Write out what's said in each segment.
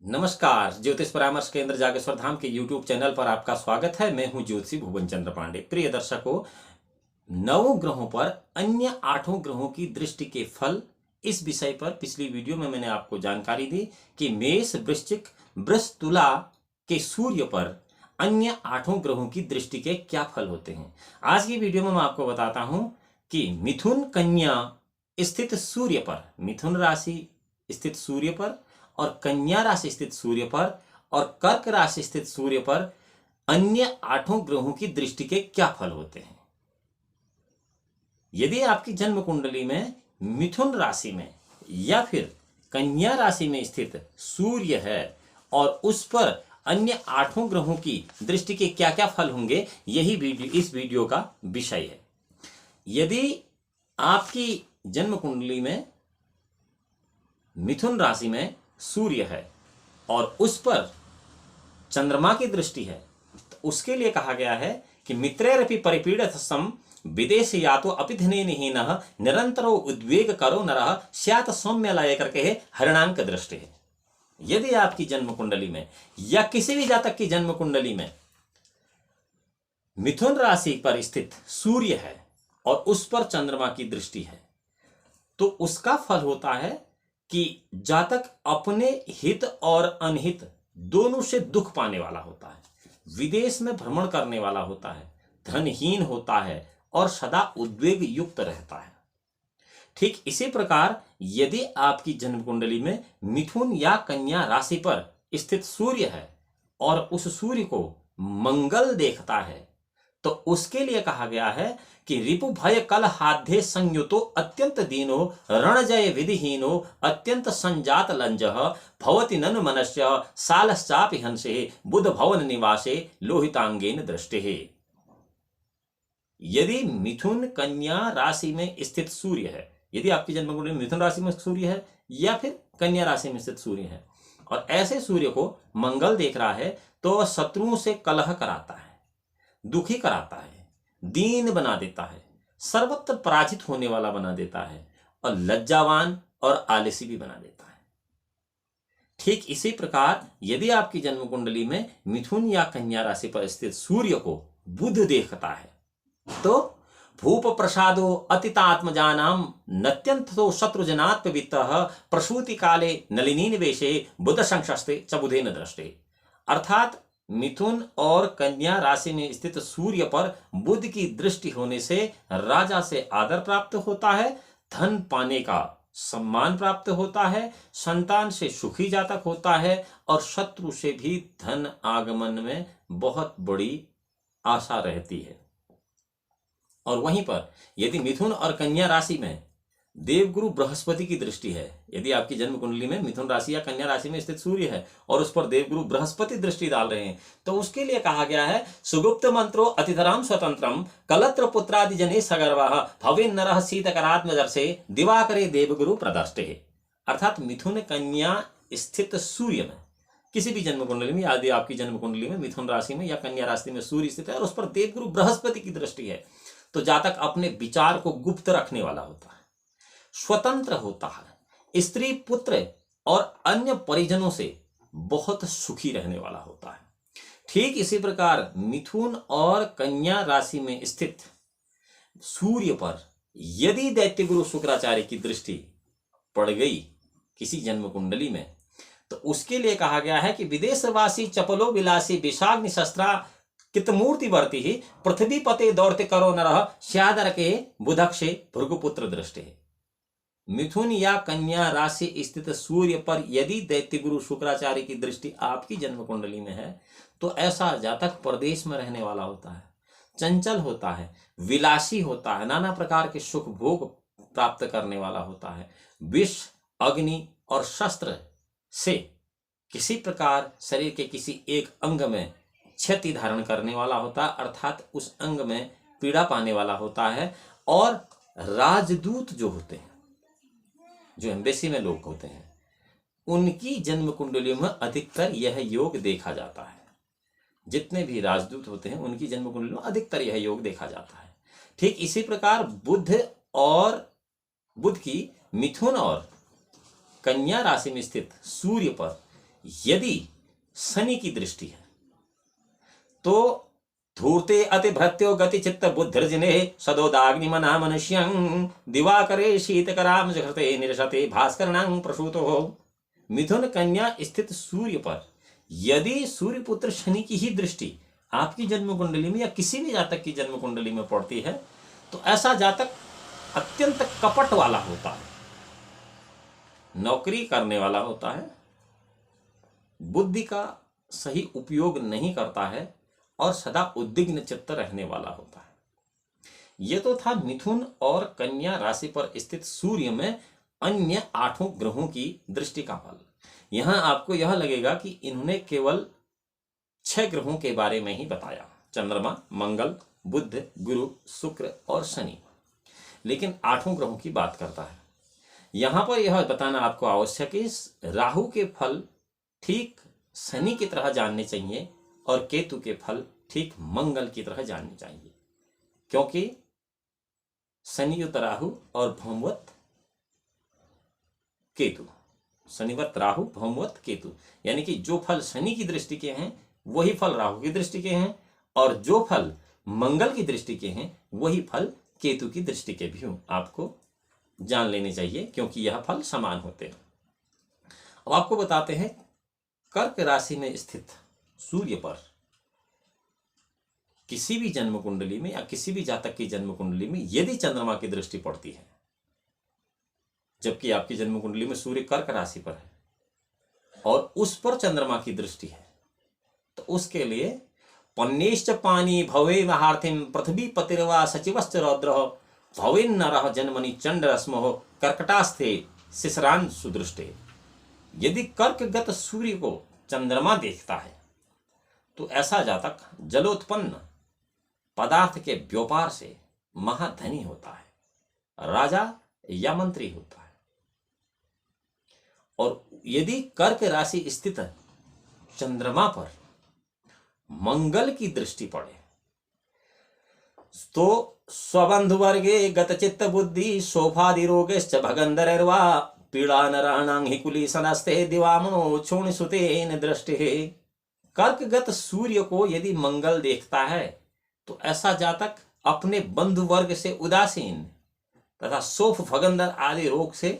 नमस्कार। ज्योतिष परामर्श केंद्र जागेश्वर धाम के YouTube चैनल पर आपका स्वागत है। मैं हूं ज्योतिषी भुवन चंद्र पांडे। प्रिय दर्शकों, नवों ग्रहों पर अन्य 8 ग्रहों की दृष्टि के फल, इस विषय पर पिछली वीडियो में मैंने आपको जानकारी दी कि मेष, वृश्चिक, वृष, तुला के सूर्य पर अन्य 8 ग्रहों की दृष्टि के क्या फल होते हैं। आज की वीडियो में मैं आपको बताता हूं कि मिथुन कन्या स्थित सूर्य पर, मिथुन राशि स्थित सूर्य पर और कन्या राशि स्थित सूर्य पर और कर्क राशि स्थित सूर्य पर अन्य 8 ग्रहों की दृष्टि के क्या फल होते हैं। यदि आपकी जन्म कुंडली में मिथुन राशि में या फिर कन्या राशि में स्थित सूर्य है और उस पर अन्य 8 ग्रहों की दृष्टि के क्या क्या फल होंगे, यही इस वीडियो का विषय है। यदि आपकी जन्म कुंडली में मिथुन राशि में सूर्य है और उस पर चंद्रमा की दृष्टि है, तो उसके लिए कहा गया है कि मित्रेरपि परिपीड़ित सम विदेश यातो अपिधनेनहीनः निरंतरो उद्वेग करो नरः स्यात् सौम्य लय करके है हरिणांक दृष्टि है। यदि आपकी जन्म कुंडली में या किसी भी जातक की जन्म कुंडली में मिथुन राशि पर स्थित सूर्य है और उस पर चंद्रमा की दृष्टि है, तो उसका फल होता है कि जातक अपने हित और अनहित दोनों से दुख पाने वाला होता है, विदेश में भ्रमण करने वाला होता है, धनहीन होता है और सदा उद्वेग युक्त रहता है। ठीक इसी प्रकार यदि आपकी जन्म कुंडली में मिथुन या कन्या राशि पर स्थित सूर्य है और उस सूर्य को मंगल देखता है, तो उसके लिए कहा गया है कि रिपु भय कल हाध्ये संयुतो अत्यंत दीनो रणजय विधिहीनो अत्यंत संजात लंजः भवति ननु मनस्य सालश्चापि हंसे बुध भवन निवासे लोहितांगेन दृष्टिः। यदि मिथुन कन्या राशि में स्थित सूर्य है, यदि आपकी जन्म कुंडली में मिथुन राशि में सूर्य है या फिर कन्या राशि में स्थित सूर्य है और ऐसे सूर्य को मंगल देख रहा है, तो शत्रुओं से कलह कराता है, दुखी कराता है, दीन बना देता है, सर्वत्र पराजित होने वाला बना देता है और लज्जावान और आलसी भी बना देता है। ठीक इसी प्रकार यदि आपकी जन्म कुंडली में मिथुन या कन्या राशि पर स्थित सूर्य को बुध देखता है, तो भूप प्रसादो अतितात्मजानाम नत्यंतो शत्रुजनात्मवित्तः प्रसूति काले नलिनी निवेशे बुध संशस्ते च बुधेन दृष्टे। अर्थात मिथुन और कन्या राशि में स्थित सूर्य पर बुध की दृष्टि होने से राजा से आदर प्राप्त होता है, धन पाने का सम्मान प्राप्त होता है, संतान से सुखी जातक होता है और शत्रु से भी धन आगमन में बहुत बड़ी आशा रहती है। और वहीं पर यदि मिथुन और कन्या राशि में देवगुरु बृहस्पति की दृष्टि है, यदि आपकी जन्म कुंडली में मिथुन राशि या कन्या राशि में स्थित सूर्य है और उस पर देवगुरु बृहस्पति दृष्टि डाल रहे हैं, तो उसके लिए कहा गया है सुगुप्त मंत्रो अतिधराम स्वतंत्रम कलत्र पुत्रादि जने सगर्वाः भवेन नरः शीतकरात्मदर्शे दिवाकरे देवगुरु प्रदर्ष्टे। अर्थात मिथुन कन्या स्थित सूर्य में किसी भी जन्म कुंडली में, यदि आपकी जन्म कुंडली में मिथुन राशि में या कन्या राशि में सूर्य स्थित है और उस पर देवगुरु बृहस्पति की दृष्टि है, तो जातक अपने विचार को गुप्त रखने वाला होता है, स्वतंत्र होता है, स्त्री पुत्र और अन्य परिजनों से बहुत सुखी रहने वाला होता है। ठीक इसी प्रकार मिथुन और कन्या राशि में स्थित सूर्य पर यदि दैत्य गुरु शुक्राचार्य की दृष्टि पड़ गई किसी जन्म कुंडली में, तो उसके लिए कहा गया है कि विदेशवासी चपलो विलासी विषाग्नि शस्त्रा कितमूर्ति वर्ती ही पृथ्वी पते दौड़ते करो नरः स्यादर के बुधक्षे भृगुपुत्र दृष्टि। मिथुन या कन्या राशि स्थित सूर्य पर यदि दैत्य गुरु शुक्राचार्य की दृष्टि आपकी जन्म कुंडली में है, तो ऐसा जातक प्रदेश में रहने वाला होता है, चंचल होता है, विलासी होता है, नाना प्रकार के सुख भोग प्राप्त करने वाला होता है, विष, अग्नि और शस्त्र से किसी प्रकार शरीर के किसी एक अंग में क्षति धारण करने वाला होता है, अर्थात उस अंग में पीड़ा पाने वाला होता है। और राजदूत जो होते हैं, जो एम्बेसी में लोग होते हैं, उनकी जन्म कुंडलियों में अधिकतर यह योग देखा जाता है। जितने भी राजदूत होते हैं उनकी जन्म कुंडलियों में अधिकतर यह योग देखा जाता है। ठीक इसी प्रकार बुध की मिथुन और कन्या राशि में स्थित सूर्य पर यदि शनि की दृष्टि है तो धूर्ते अतिभृत्यो गति चित्त बुद्धिर्जिने सदोदाग्निमना मनुष्यं दिवाकरे शीतकराम जघते निरसते भास्करणां प्रसूतो। मिथुन कन्या स्थित सूर्य पर यदि सूर्य पुत्र शनि की ही दृष्टि आपकी जन्म कुंडली में या किसी भी जातक की जन्म कुंडली में पड़ती है तो ऐसा जातक अत्यंत कपट वाला होता है, नौकरी करने वाला होता है, बुद्धि का सही उपयोग नहीं करता है और सदा उद्विग्न चित्त रहने वाला होता है। यह तो था मिथुन और कन्या राशि पर स्थित सूर्य में अन्य 8 ग्रहों की दृष्टि का फल। यहां आपको यह लगेगा कि इन्होंने केवल 6 ग्रहों के बारे में ही बताया, चंद्रमा, मंगल, बुध, गुरु, शुक्र और शनि, लेकिन 8 ग्रहों की बात करता है। यहां पर यह बताना आपको आवश्यक है राहु के फल ठीक शनि की तरह जानने चाहिए और केतु के फल ठीक मंगल की तरह जानने चाहिए, क्योंकि शनियुत राहु और भौमवत केतु, शनिवत राहु भौमवत केतु, यानी कि जो फल शनि की दृष्टि के हैं वही फल राहु की दृष्टि के हैं और जो फल मंगल की दृष्टि के हैं वही फल केतु की दृष्टि के भी आपको जान लेने चाहिए, क्योंकि यह फल समान होते हैं। अब आपको बताते हैं कर्क राशि में स्थित सूर्य पर किसी भी जन्म कुंडली में या किसी भी जातक की जन्म कुंडली में यदि चंद्रमा की दृष्टि पड़ती है, जबकि आपकी जन्म कुंडली में सूर्य कर्क राशि पर है और उस पर चंद्रमा की दृष्टि है, तो उसके लिए पन्नेश्च पानी भवे महार्थिम पृथ्वी पतिर्वा सचिवश्च रौद्र भवेन नरः जन्मनि चंद्रस्मो कर्कटास्थे शिशरान सुदृष्टे। यदि कर्कगत सूर्य को चंद्रमा देखता है तो ऐसा जातक जलोत्पन्न पदार्थ के व्यापार से महाधनी होता है, राजा या मंत्री होता है। और यदि कर्क राशि स्थित चंद्रमा पर मंगल की दृष्टि पड़े तो स्वबंधु वर्गे गतचित्त बुद्धि शोभादि रोगेश्च भगंधरर्वा पीड़ा नराणां हि कुलीसनस्ते दिवामनो क्षोणिसुतेन दृष्टि। कर्कगत सूर्य को यदि मंगल देखता है तो ऐसा जातक अपने बंधु वर्ग से उदासीन तथा शोफ भगंधर आदि रोग से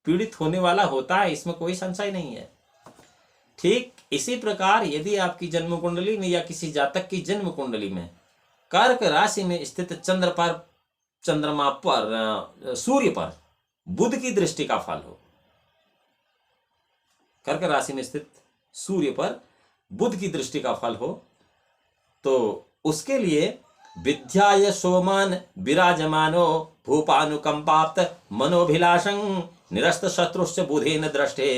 पीड़ित होने वाला होता है, इसमें कोई संशय नहीं है। ठीक इसी प्रकार यदि आपकी जन्म कुंडली में या किसी जातक की जन्म कुंडली में कर्क राशि में स्थित चंद्रमा पर सूर्य पर बुध की दृष्टि का फल हो, कर्क राशि में स्थित सूर्य पर बुध की दृष्टि का फल हो, तो उसके लिए विद्याय सोमान विराजमानो भूपानुकंपाप्त मनोभिलाषं निरस्त शत्रुश्च बुधेन दृष्टे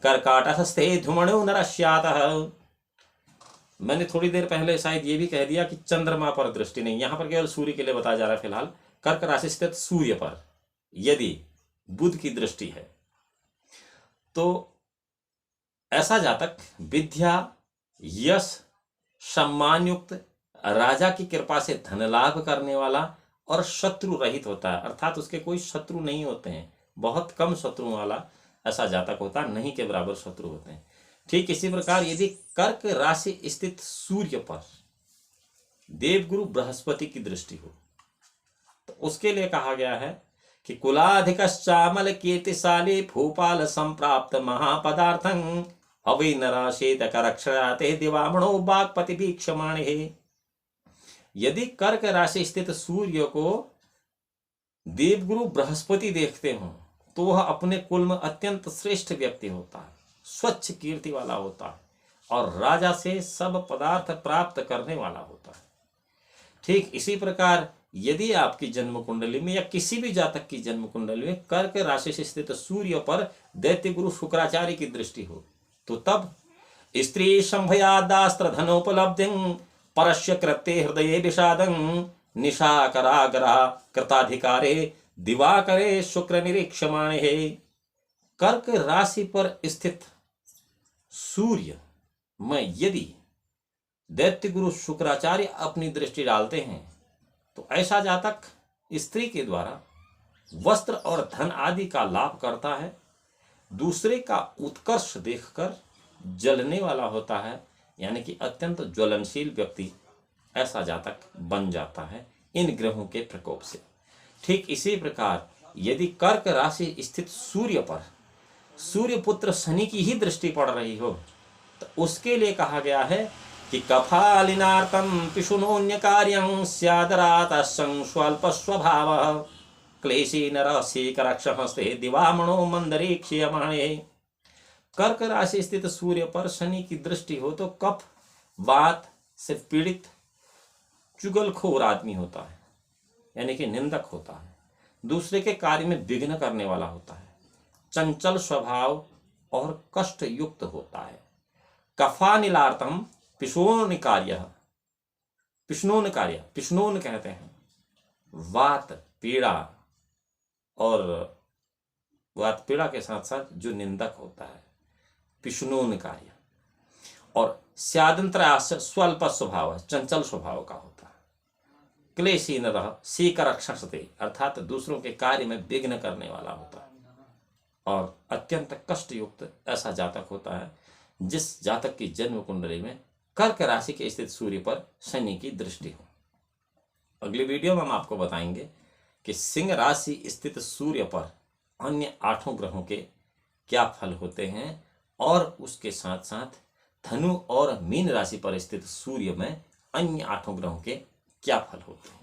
कर्काटस्थे धूमणो नरस्यातः। मैंने थोड़ी देर पहले शायद ये भी कह दिया कि चंद्रमा पर दृष्टि नहीं, यहां पर केवल सूर्य के लिए बताया जा रहा है। फिलहाल कर्क राशि स्थित सूर्य पर यदि बुध की दृष्टि है तो ऐसा जातक विद्या, यश, सम्मान युक्त, राजा की कृपा से धन लाभ करने वाला और शत्रु रहित होता है, अर्थात उसके कोई शत्रु नहीं होते हैं, बहुत कम शत्रुओं वाला ऐसा जातक होता है, नहीं के बराबर शत्रु होते हैं। ठीक इसी प्रकार यदि कर्क राशि स्थित सूर्य पर देवगुरु बृहस्पति की दृष्टि हो तो उसके लिए कहा गया है कि कुलाधिकश्चामल कीर्तिशाली भूपाल संप्राप्त महापदार्थं हवै नराशेत करक्षराते दिवामणो बागपति वीक्षमाणे। यदि कर्क राशि स्थित सूर्य को देवगुरु बृहस्पति देखते हो तो वह अपने कुल में अत्यंत श्रेष्ठ व्यक्ति होता है, स्वच्छ कीर्ति वाला होता है और राजा से सब पदार्थ प्राप्त करने वाला होता है। ठीक इसी प्रकार यदि आपकी जन्म कुंडली में या किसी भी जातक की जन्म कुंडली में कर्क राशि से स्थित सूर्य पर दैत्य गुरु शुक्राचार्य की दृष्टि हो तो तब स्त्री संभयादास्त्र धनोपलब्धि परस्य कृत्ये हृदये विषादं निशाकरागरा कृताधिकारे दिवाकरे शुक्र निरीक्षमाणे। कर्क राशि पर स्थित सूर्य में यदि दैत्य गुरु शुक्राचार्य अपनी दृष्टि डालते हैं तो ऐसा जातक स्त्री के द्वारा वस्त्र और धन आदि का लाभ करता है, दूसरे का उत्कर्ष देखकर जलने वाला होता है, यानी कि अत्यंत ज्वलनशील व्यक्ति ऐसा जातक बन जाता है इन ग्रहों के प्रकोप से। ठीक इसी प्रकार यदि कर्क राशि स्थित सूर्य पर सूर्य पुत्र शनि की ही दृष्टि पड़ रही हो तो उसके लिए कहा गया है कि कफालिनार्तम पिशुनोन्य कार्यं स्यादरात स्वल्प स्वभाव क्लेशी नरसीकरक्षहस्ते दिवामणो मंदरीक्ष्यमाणे। कर्क राशि स्थित सूर्य पर शनि की दृष्टि हो तो कफ वात से पीड़ित चुगलखोर आदमी होता है, यानी कि निंदक होता है, दूसरे के कार्य में विघ्न करने वाला होता है, चंचल स्वभाव और कष्ट युक्त होता है। कफानिलार्तम पिशोन कार्य, पिष्णोन कार्य, पिष्णोन कहते हैं वात पीड़ा, और वात पीड़ा के साथ साथ जो निंदक होता है पिष्णोन कार्य। और स्यादंतराश स्वल्प स्वभाव, चंचल स्वभाव का होता है। क्लेशी न रह सीकर क्षसते, अर्थात दूसरों के कार्य में विघ्न करने वाला होता है। और अत्यंत कष्ट युक्त ऐसा जातक होता है जिस जातक की जन्म कुंडली में कर्क राशि के स्थित सूर्य पर शनि की दृष्टि हो। अगली वीडियो में हम आपको बताएंगे कि सिंह राशि स्थित सूर्य पर अन्य 8 ग्रहों के क्या फल होते हैं, और उसके साथ साथ धनु और मीन राशि पर स्थित सूर्य में अन्य 8 ग्रहों के क्या फल होते हैं।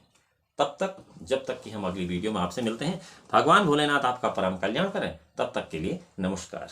तब तक, जब तक कि हम अगली वीडियो में आपसे मिलते हैं, भगवान भोलेनाथ आपका परम कल्याण करें। तब तक के लिए नमस्कार।